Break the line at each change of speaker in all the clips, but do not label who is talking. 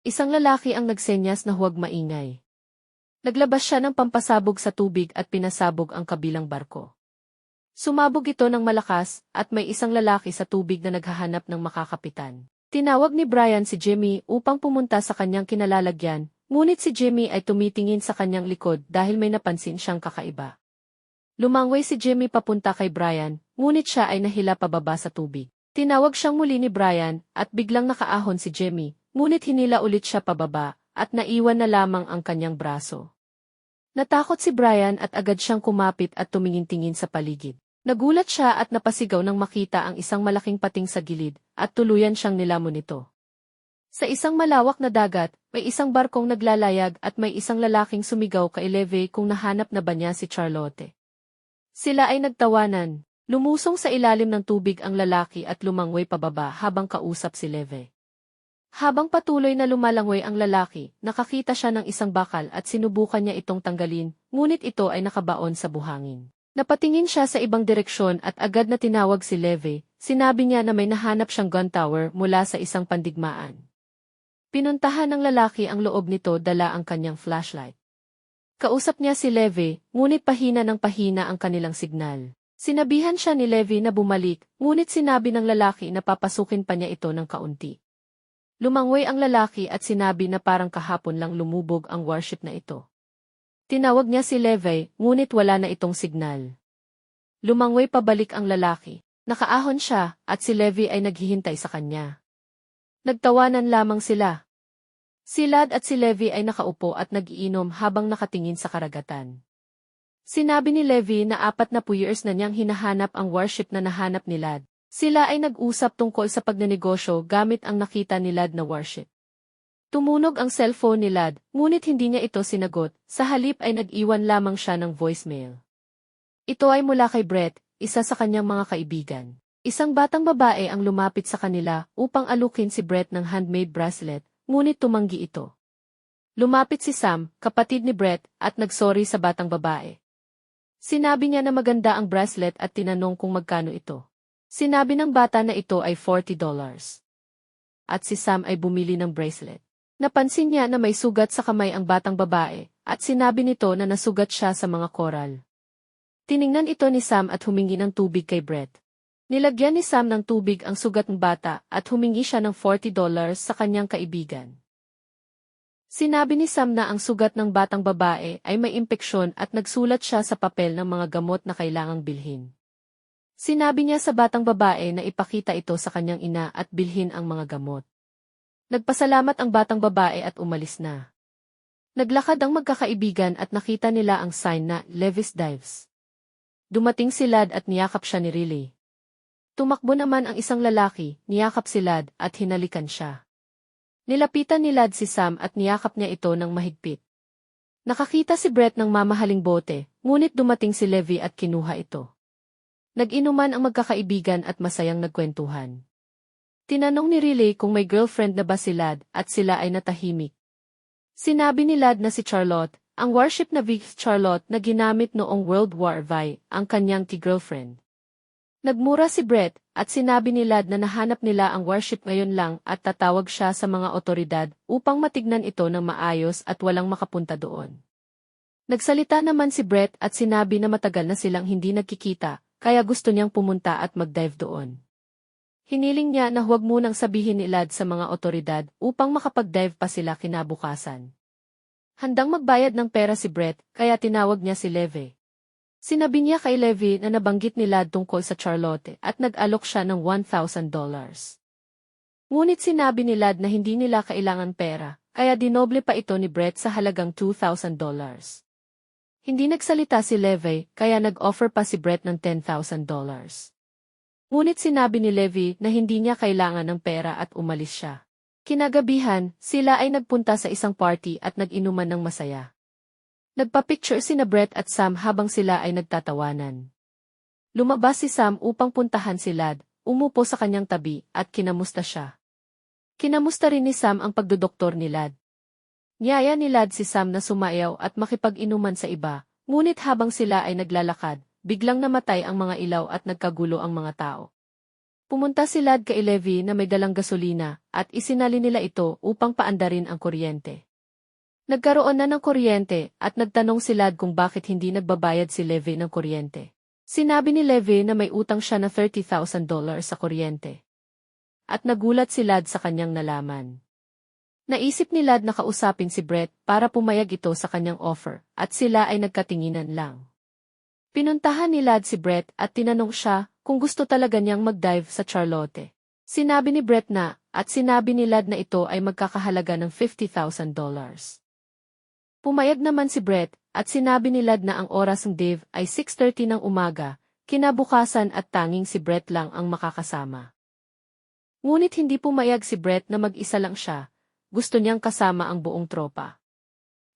Isang lalaki ang nagsenyas na huwag maingay. Naglabas siya ng pampasabog sa tubig at pinasabog ang kabilang barko. Sumabog ito ng malakas at may isang lalaki sa tubig na naghahanap ng makakapitan. Tinawag ni Brian si Jimmy upang pumunta sa kanyang kinalalagyan, ngunit si Jimmy ay tumitingin sa kanyang likod dahil may napansin siyang kakaiba. Lumangway si Jimmy papunta kay Brian, ngunit siya ay nahila pababa sa tubig. Tinawag siyang muli ni Brian at biglang nakaahon si Jimmy, ngunit hinila ulit siya pababa at naiwan na lamang ang kanyang braso. Natakot si Brian at agad siyang kumapit at tumingin-tingin sa paligid. Nagulat siya at napasigaw nang makita ang isang malaking pating sa gilid at tuluyan siyang nilamon nito. Sa isang malawak na dagat, may isang barkong naglalayag at may isang lalaking sumigaw kay Leve kung nahanap na ba niya si Charlotte. Sila ay nagtawanan. Lumusong sa ilalim ng tubig ang lalaki at lumangway pababa habang kausap si Leve. Habang patuloy na lumalangoy ang lalaki, nakakita siya ng isang bakal at sinubukan niya itong tanggalin, ngunit ito ay nakabaon sa buhangin. Napatingin siya sa ibang direksyon at agad na tinawag si Leve. Sinabi niya na may nahanap siyang gun tower mula sa isang pandigmaan. Pinuntahan ng lalaki ang loob nito dala ang kanyang flashlight. Kausap niya si Leve, ngunit pahina ng pahina ang kanilang signal. Sinabihan siya ni Leve na bumalik, ngunit sinabi ng lalaki na papasukin pa niya ito ng kaunti. Lumangway ang lalaki at sinabi na parang kahapon lang lumubog ang warship na ito. Tinawag niya si Leve, ngunit wala na itong signal. Lumangway pabalik ang lalaki. Nakaahon siya, at si Leve ay naghihintay sa kanya. Nagtawanan lamang sila. Si Lad at si Leve ay nakaupo at nag-iinom habang nakatingin sa karagatan. Sinabi ni Leve na 4 years na niyang hinahanap ang warship na nahanap ni Lad. Sila ay nag-usap tungkol sa pagnenegosyo gamit ang nakita ni Lad na warship. Tumunog ang cellphone ni Lad, ngunit hindi niya ito sinagot, sa halip ay nag-iwan lamang siya ng voicemail. Ito ay mula kay Brett, isa sa kanyang mga kaibigan. Isang batang babae ang lumapit sa kanila upang alukin si Brett ng handmade bracelet, ngunit tumanggi ito. Lumapit si Sam, kapatid ni Brett, at nagsorry sa batang babae. Sinabi niya na maganda ang bracelet at tinanong kung magkano ito. Sinabi ng bata na ito ay $40. At si Sam ay bumili ng bracelet. Napansin niya na may sugat sa kamay ang batang babae, at sinabi nito na nasugat siya sa mga koral. Tiningnan ito ni Sam at humingi ng tubig kay Brett. Nilagyan ni Sam ng tubig ang sugat ng bata at humingi siya ng $40 sa kanyang kaibigan. Sinabi ni Sam na ang sugat ng batang babae ay may impeksyon at nagsulat siya sa papel ng mga gamot na kailangang bilhin. Sinabi niya sa batang babae na ipakita ito sa kanyang ina at bilhin ang mga gamot. Nagpasalamat ang batang babae at umalis na. Naglakad ang magkakaibigan at nakita nila ang sign na Levi's Dives. Dumating si Lad at niyakap siya ni Riley. Tumakbo naman ang isang lalaki, niyakap si Lad at hinalikan siya. Nilapitan ni Lad si Sam at niyakap niya ito ng mahigpit. Nakakita si Brett ng mamahaling bote, ngunit dumating si Levy at kinuha ito. Nag-inuman ang magkakaibigan at masayang nagkwentuhan. Tinanong ni Riley kung may girlfriend na ba si Lad at sila ay natahimik. Sinabi ni Lad na si Charlotte, ang warship na Vic Charlotte na ginamit noong World War II, ang kanyang girlfriend. Nagmura si Brett at sinabi ni Lad na nahanap nila ang warship ngayon lang at tatawag siya sa mga otoridad upang matignan ito ng maayos at walang makapunta doon. Nagsalita naman si Brett at sinabi na matagal na silang hindi nagkikita, kaya gusto niyang pumunta at mag-dive doon. Hiniling niya na huwag munang sabihin ni Lad sa mga otoridad upang makapag-dive pa sila kinabukasan. Handang magbayad ng pera si Brett, kaya tinawag niya si Leve. Sinabi niya kay Levy na nabanggit ni Lad tungkol sa Charlotte at nag-alok siya ng $1,000. Ngunit sinabi ni Lad na hindi nila kailangan pera, kaya dinoble pa ito ni Brett sa halagang $2,000. Hindi nagsalita si Levy, kaya nag-offer pa si Brett ng $10,000. Ngunit sinabi ni Levy na hindi niya kailangan ng pera at umalis siya. Kinagabihan, sila ay nagpunta sa isang party at nag-inuman ng masaya. Nagpa-picture sina Brett at Sam habang sila ay nagtatawanan. Lumabas si Sam upang puntahan si Lad, umupo sa kanyang tabi at kinamusta siya. Kinamusta rin ni Sam ang pagdodoktor ni Lad. Niyaya ni Lad si Sam na sumayaw at makipag-inuman sa iba, ngunit habang sila ay naglalakad, biglang namatay ang mga ilaw at nagkagulo ang mga tao. Pumunta si Lad kay Levi na may dalang gasolina at isinali nila ito upang paandarin ang kuryente. Nagkaroon na ng kuryente at nagtanong si Lad kung bakit hindi nagbabayad si Levi ng kuryente. Sinabi ni Levi na may utang siya na $30,000 sa kuryente. At nagulat si Lad sa kanyang nalaman. Naisip ni Lad na kausapin si Brett para pumayag ito sa kanyang offer at sila ay nagkatinginan lang. Pinuntahan ni Lad si Brett at tinanong siya kung gusto talaga niyang mag-dive sa Charlotte. Sinabi ni Brett na at sinabi ni Lad na ito ay magkakahalaga ng $50,000. Pumayag naman si Brett at sinabi ni Lad na ang oras ng dive ay 6:30 ng umaga, kinabukasan at tanging si Brett lang ang makakasama. Ngunit hindi pumayag si Brett na mag-isa lang siya, gusto niyang kasama ang buong tropa.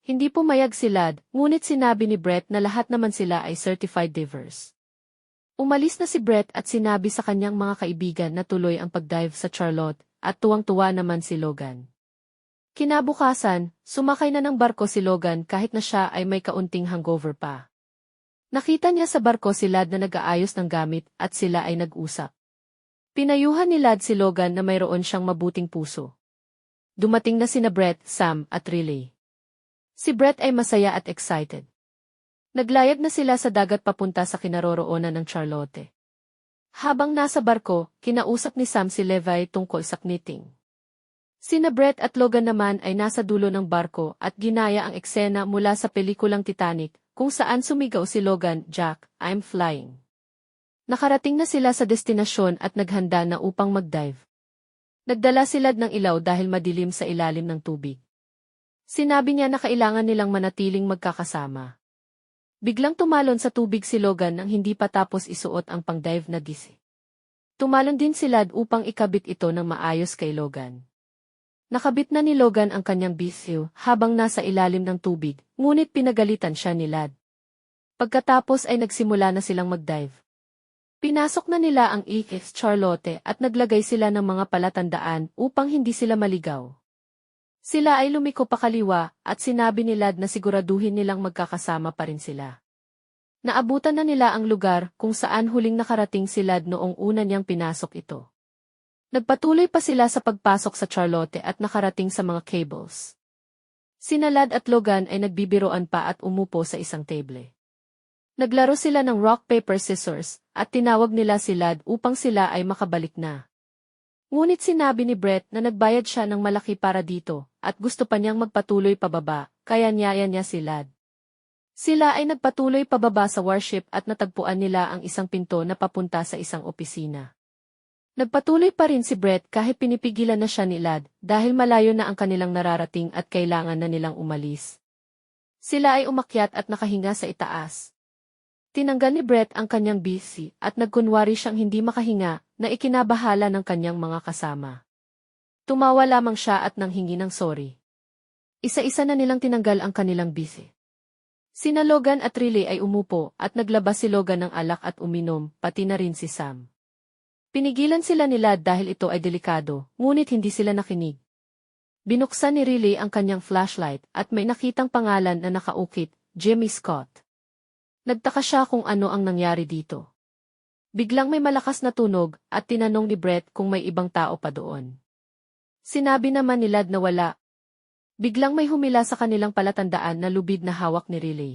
Hindi pumayag si Lad, ngunit sinabi ni Brett na lahat naman sila ay certified divers. Umalis na si Brett at sinabi sa kanyang mga kaibigan na tuloy ang pag-dive sa Charlotte at tuwang-tuwa naman si Logan. Kinabukasan, sumakay na ng barko si Logan kahit na siya ay may kaunting hangover pa. Nakita niya sa barko si Lad na nag-aayos ng gamit at sila ay nag-usap. Pinayuhan ni Lad si Logan na mayroon siyang mabuting puso. Dumating na sina Brett, Sam at Riley. Si Brett ay masaya at excited. Naglayag na sila sa dagat papunta sa kinaroroonan ng Charlotte. Habang nasa barko, kinausap ni Sam si Levi tungkol sa knitting. Sina Brett at Logan naman ay nasa dulo ng barko at ginaya ang eksena mula sa pelikulang Titanic, kung saan sumigaw si Logan, "Jack, I'm flying." Nakarating na sila sa destinasyon at naghanda na upang mag-dive. Nagdala sila ng ilaw dahil madilim sa ilalim ng tubig. Sinabi niya na kailangan nilang manatiling magkakasama. Biglang tumalon sa tubig si Logan nang hindi pa tapos isuot ang pang-dive na gisi. Tumalon din si Lad upang ikabit ito ng maayos kay Logan. Nakabit na ni Logan ang kanyang bisyo habang nasa ilalim ng tubig, ngunit pinagalitan siya ni Lad. Pagkatapos ay nagsimula na silang mag-dive. Pinasok na nila ang ES Charlotte at naglagay sila ng mga palatandaan upang hindi sila maligaw. Sila ay lumiko pakaliwa at sinabi ni Lad na siguraduhin nilang magkakasama pa rin sila. Naabutan na nila ang lugar kung saan huling nakarating si Lad noong una niyang pinasok ito. Nagpatuloy pa sila sa pagpasok sa Charlotte at nakarating sa mga cables. Sina Lad at Logan ay nagbibiroan pa at umupo sa isang table. Naglaro sila ng rock, paper, scissors at tinawag nila si Lad upang sila ay makabalik na. Ngunit sinabi ni Brett na nagbayad siya ng malaki para dito at gusto pa niyang magpatuloy pababa, kaya niyaya niya si Lad. Sila ay nagpatuloy pababa sa warship at natagpuan nila ang isang pinto na papunta sa isang opisina. Nagpatuloy pa rin si Brett kahit pinipigilan na siya ni Lad dahil malayo na ang kanilang nararating at kailangan na nilang umalis. Sila ay umakyat at nakahinga sa itaas. Tinanggal ni Brett ang kanyang busy at nagkunwari siyang hindi makahinga na ikinabahala ng kanyang mga kasama. Tumawa lamang siya at nanghingi ng sorry. Isa-isa na nilang tinanggal ang kanilang busy. Sina Logan at Riley ay umupo at naglabas si Logan ng alak at uminom, pati na rin si Sam. Pinigilan sila ni Lad dahil ito ay delikado, ngunit hindi sila nakinig. Binuksan ni Riley ang kanyang flashlight at may nakitang pangalan na nakaukit, Jimmy Scott. Nagtaka siya kung ano ang nangyari dito. Biglang may malakas na tunog at tinanong ni Brett kung may ibang tao pa doon. Sinabi naman ni Lad na wala. Biglang may humila sa kanilang palatandaan na lubid na hawak ni Riley.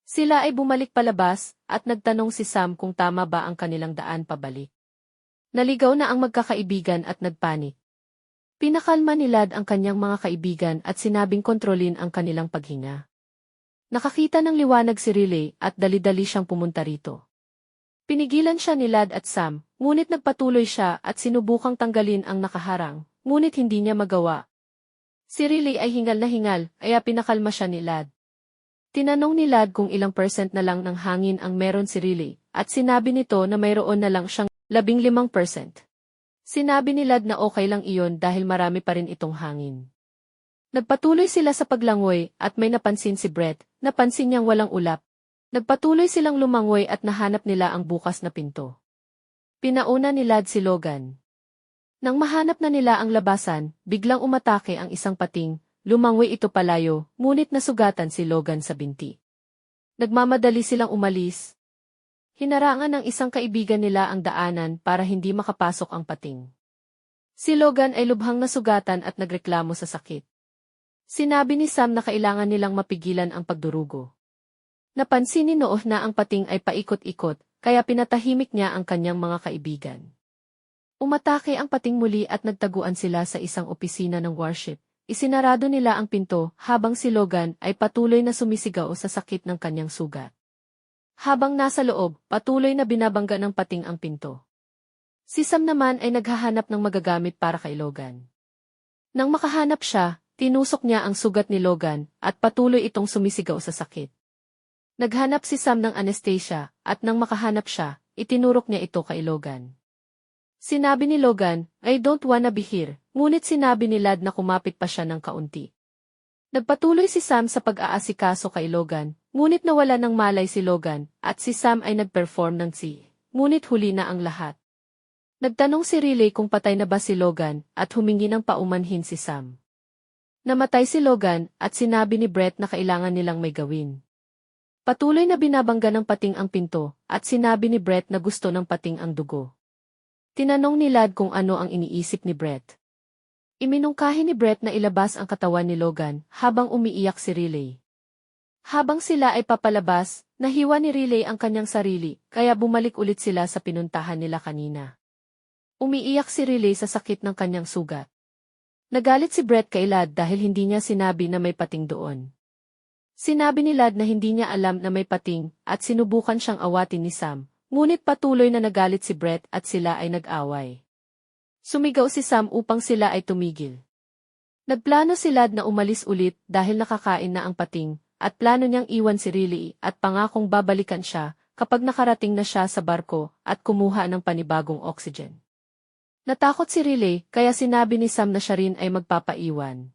Sila ay bumalik palabas at nagtanong si Sam kung tama ba ang kanilang daan pabalik. Naligaw na ang magkakaibigan at nagpanik. Pinakalma ni Lad ang kanyang mga kaibigan at sinabing kontrolin ang kanilang paghinga. Nakakita ng liwanag si Riley at dali-dali siyang pumunta rito. Pinigilan siya ni Lad at Sam, ngunit nagpatuloy siya at sinubukang tanggalin ang nakaharang, ngunit hindi niya magawa. Si Riley ay hingal na hingal, kaya pinakalma siya ni Lad. Tinanong ni Lad kung ilang % na lang ng hangin ang meron si Riley, at sinabi nito na mayroon na lang siyang 15%. Sinabi ni Lad na okay lang iyon dahil marami pa rin itong hangin. Nagpatuloy sila sa paglangoy at may napansin si Brett, napansin niyang walang ulap. Nagpatuloy silang lumangoy at nahanap nila ang bukas na pinto. Pinauna ni Lad si Logan. Nang mahanap na nila ang labasan, biglang umatake ang isang pating, lumangoy ito palayo, ngunit nasugatan si Logan sa binti. Nagmamadali silang umalis. Hinarangan ng isang kaibigan nila ang daanan para hindi makapasok ang pating. Si Logan ay lubhang nasugatan at nagreklamo sa sakit. Sinabi ni Sam na kailangan nilang mapigilan ang pagdurugo. Napansin ni Noah na ang pating ay paikot-ikot, kaya pinatahimik niya ang kanyang mga kaibigan. Umatake ang pating muli at nagtaguan sila sa isang opisina ng warship. Isinarado nila ang pinto habang si Logan ay patuloy na sumisigaw sa sakit ng kanyang sugat. Habang nasa loob, patuloy na binabangga ng pating ang pinto. Si Sam naman ay naghahanap ng magagamit para kay Logan. Nang makahanap siya, tinusok niya ang sugat ni Logan at patuloy itong sumisigaw sa sakit. Naghanap si Sam ng anesthesia at nang makahanap siya, itinurok niya ito kay Logan. Sinabi ni Logan, "I don't wanna be here," ngunit sinabi ni Lad na kumapit pa siya ng kaunti. Nagpatuloy si Sam sa pag-aasikaso kay Logan, ngunit nawala ng malay si Logan at si Sam ay nag-perform ng ngunit huli na ang lahat. Nagtanong si Riley kung patay na ba si Logan at humingi ng paumanhin si Sam. Namatay si Logan at sinabi ni Brett na kailangan nilang may gawin. Patuloy na binabangga ng pating ang pinto at sinabi ni Brett na gusto ng pating ang dugo. Tinanong ni Lad kung ano ang iniisip ni Brett. Iminungkahi ni Brett na ilabas ang katawan ni Logan habang umiiyak si Riley. Habang sila ay papalabas, nahiwa ni Riley ang kanyang sarili kaya bumalik ulit sila sa pinuntahan nila kanina. Umiiyak si Riley sa sakit ng kanyang sugat. Nagalit si Brett kay Lad dahil hindi niya sinabi na may pating doon. Sinabi ni Lad na hindi niya alam na may pating at sinubukan siyang awatin ni Sam. Ngunit patuloy na nagalit si Brett at sila ay nag-away. Sumigaw si Sam upang sila ay tumigil. Nagplano si Lad na umalis ulit dahil nakakain na ang pating, at plano niyang iwan si Riley at pangakong babalikan siya kapag nakarating na siya sa barko at kumuha ng panibagong oxygen. Natakot si Riley kaya sinabi ni Sam na siya rin ay magpapaiwan.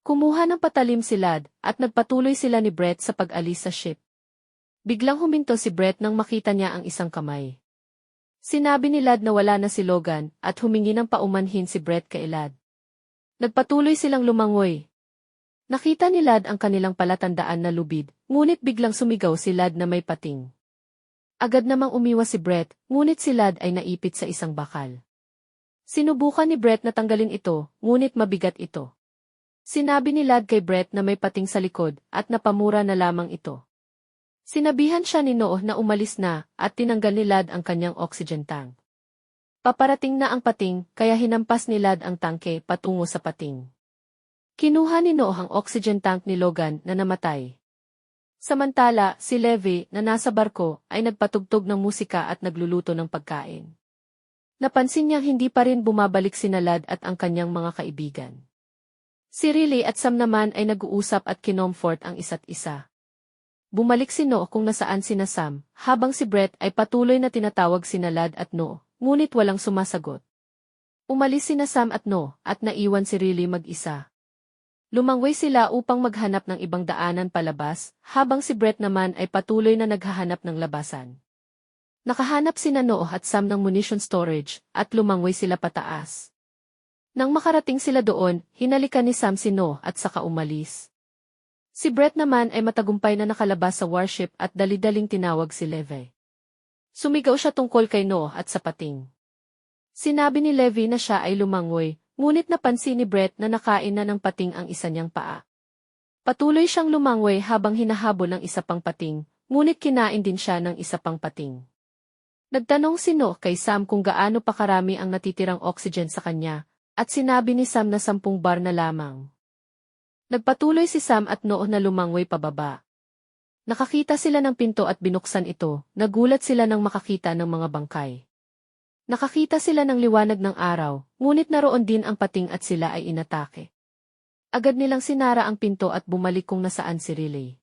Kumuha ng patalim si Lad at nagpatuloy sila ni Brett sa pag-alis sa ship. Biglang huminto si Brett nang makita niya ang isang kamay. Sinabi ni Lad na wala na si Logan at humingi ng paumanhin si Brett kay Lad. Nagpatuloy silang lumangoy. Nakita ni Lad ang kanilang palatandaan na lubid, ngunit biglang sumigaw si Lad na may pating. Agad namang umiwas si Brett, ngunit si Lad ay naipit sa isang bakal. Sinubukan ni Brett na tanggalin ito, ngunit mabigat ito. Sinabi ni Lad kay Brett na may pating sa likod at napamura na lamang ito. Sinabihan siya ni Noah na umalis na at tinanggal ni Lad ang kanyang oxygen tank. Paparating na ang pating kaya hinampas ni Lad ang tangke patungo sa pating. Kinuha ni Noah ang oxygen tank ni Logan na namatay. Samantala, si Levi na nasa barko ay nagpatugtog ng musika at nagluluto ng pagkain. Napansin niyang hindi pa rin bumabalik sina Lad at ang kanyang mga kaibigan. Si Riley at Sam naman ay nag-uusap at kinomfort ang isa't isa. Bumalik si Noah kung nasaan sina Sam, habang si Brett ay patuloy na tinatawag sina Lad at Noah, ngunit walang sumasagot. Umalis sina Sam at Noah at naiwan si Riley mag-isa. Lumangway sila upang maghanap ng ibang daanan palabas, habang si Brett naman ay patuloy na naghahanap ng labasan. Nakahanap sina Noah at Sam ng munition storage at lumangway sila pataas. Nang makarating sila doon, hinalikan ni Sam si Noah at saka umalis. Si Brett naman ay matagumpay na nakalabas sa warship at dali-daling tinawag si Levi. Sumigaw siya tungkol kay Noah at sa pating. Sinabi ni Levi na siya ay lumangoy, ngunit napansin ni Brett na nakain na ng pating ang isa niyang paa. Patuloy siyang lumangoy habang hinahabol ng isa pang pating, ngunit kinain din siya ng isa pang pating. Nagtanong si Noah kay Sam kung gaano pa karami ang natitirang oxygen sa kanya, at sinabi ni Sam na 10 bar na lamang. Nagpatuloy si Sam at Noah na lumangoy pababa. Nakakita sila ng pinto at binuksan ito, nagulat sila nang makakita ng mga bangkay. Nakakita sila ng liwanag ng araw, ngunit naroon din ang pating at sila ay inatake. Agad nilang sinara ang pinto at bumalik kung nasaan si Riley.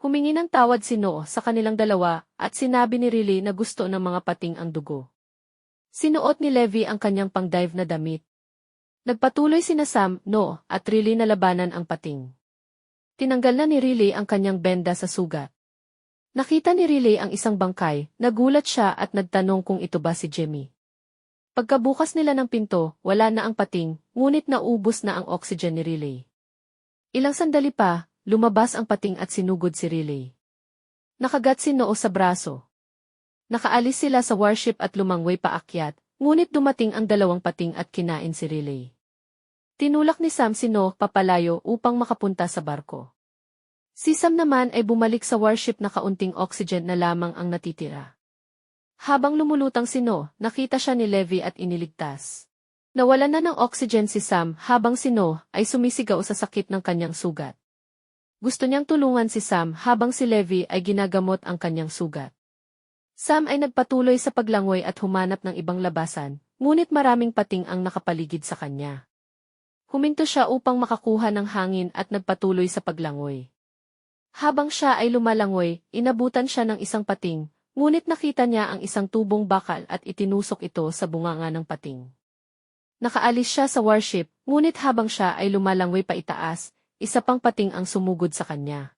Humingi ng tawad si Noah sa kanilang dalawa at sinabi ni Riley na gusto ng mga pating ang dugo. Sinuot ni Levi ang kanyang pang-dive na damit. Nagpatuloy sina Sam, Noah, at Riley na labanan ang pating. Tinanggal na ni Riley ang kanyang benda sa sugat. Nakita ni Riley ang isang bangkay, nagulat siya at nagtanong kung ito ba si Jimmy. Pagkabukas nila ng pinto, wala na ang pating, ngunit naubos na ang oxygen ni Riley. Ilang sandali pa, lumabas ang pating at sinugod si Riley. Nakagat si Noah sa braso. Nakaalis sila sa warship at lumangway paakyat, ngunit dumating ang dalawang pating at kinain si Riley. Tinulak ni Sam si Noah papalayo upang makapunta sa barko. Si Sam naman ay bumalik sa warship na kaunting oxygen na lamang ang natitira. Habang lumulutang si Noah, nakita siya ni Levi at iniligtas. Nawalan na ng oxygen si Sam habang si Noah ay sumisigaw sa sakit ng kanyang sugat. Gusto niyang tulungan si Sam habang si Levi ay ginagamot ang kanyang sugat. Sam ay nagpatuloy sa paglangoy at humanap ng ibang labasan, ngunit maraming pating ang nakapaligid sa kanya. Huminto siya upang makakuha ng hangin at nagpatuloy sa paglangoy. Habang siya ay lumalangoy, inabutan siya ng isang pating, ngunit nakita niya ang isang tubong bakal at itinusok ito sa bunganga ng pating. Nakaalis siya sa warship, ngunit habang siya ay lumalangoy pa itaas, isa pang pating ang sumugod sa kanya.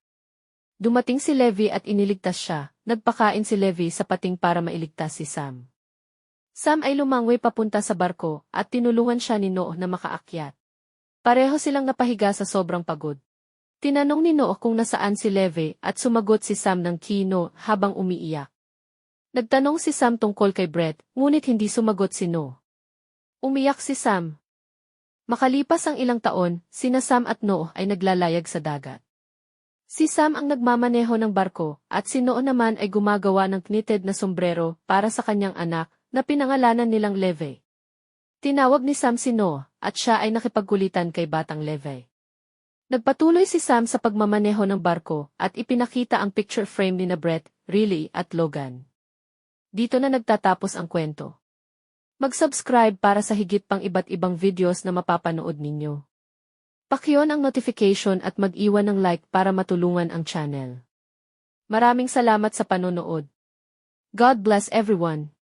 Dumating si Levi at iniligtas siya, nagpakain si Levi sa pating para mailigtas si Sam. Sam ay lumangoy papunta sa barko at tinulungan siya ni Noah na makaakyat. Pareho silang napahiga sa sobrang pagod. Tinanong ni Noah kung nasaan si Levi at sumagot si Sam ng kino habang umiiyak. Nagtanong si Sam tungkol kay Brett, ngunit hindi sumagot si Noah. Umiyak si Sam. Makalipas ang ilang taon, sina Sam at Noah ay naglalayag sa dagat. Si Sam ang nagmamaneho ng barko at si Noah naman ay gumagawa ng knitted na sombrero para sa kanyang anak na pinangalanan nilang Levi. Tinawag ni Sam si Noah at siya ay nakipagkulitan kay batang Levi. Nagpatuloy si Sam sa pagmamaneho ng barko at ipinakita ang picture frame ni na Brett, Riley at Logan. Dito na nagtatapos ang kwento. Mag-subscribe para sa higit pang iba't ibang videos na mapapanood ninyo. Paki-on ang notification at mag-iwan ng like para matulungan ang channel. Maraming salamat sa panonood. God bless everyone.